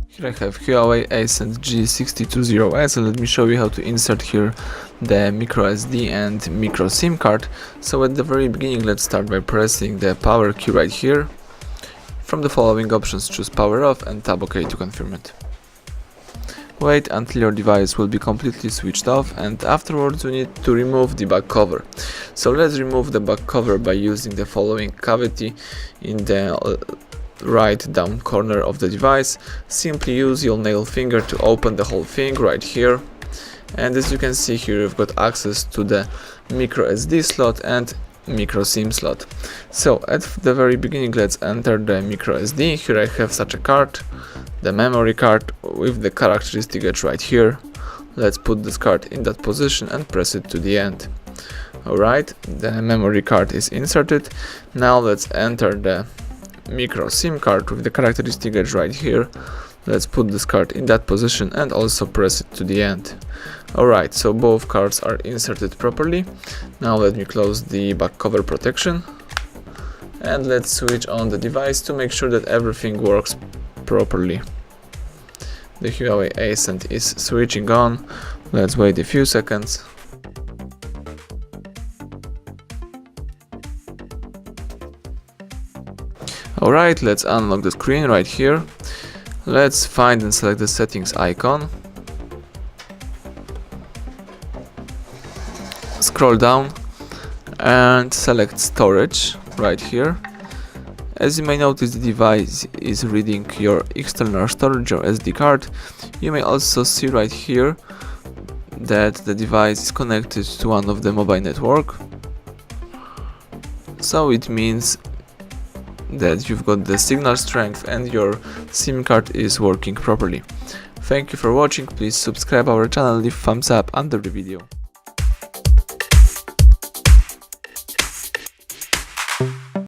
Here I have HUAWEI Ascend G620s, and let me show you how to insert here the micro SD and micro SIM card. So at the very beginning, let's start by pressing the power key right here. From the following options, choose power off and tap OK to confirm it. Wait until your device will be completely switched off, and afterwards we need to remove the back cover. So let's remove the back cover by using the following cavity in the right down corner of the device. Simply use your nail finger to open the whole thing right here, and as you can see here, you've got access to the micro SD slot and micro SIM slot. So at the very beginning, let's enter the micro SD. Here I have such a card, the memory card with the characteristic edge right here. Let's put this card in that position and press it to the end. Alright, the memory card is inserted. Now let's enter the micro SIM card with the characteristic edge right here. Let's put this card in that position and also press it to the end. Alright, so both cards are inserted properly. Now let me close the back cover protection and let's switch on the device to make sure that everything works properly. The HUAWEI Ascend is switching on. Let's wait a few seconds. Alright, let's unlock the screen right here. Let's find and select the settings icon. Scroll down and select storage right here. As you may notice, the device is reading your external storage or SD card. You may also see right here that the device is connected to one of the mobile network. So it means that you've got the signal strength and your SIM card is working properly. Thank you for watching. Please subscribe our channel, leave thumbs up under the video.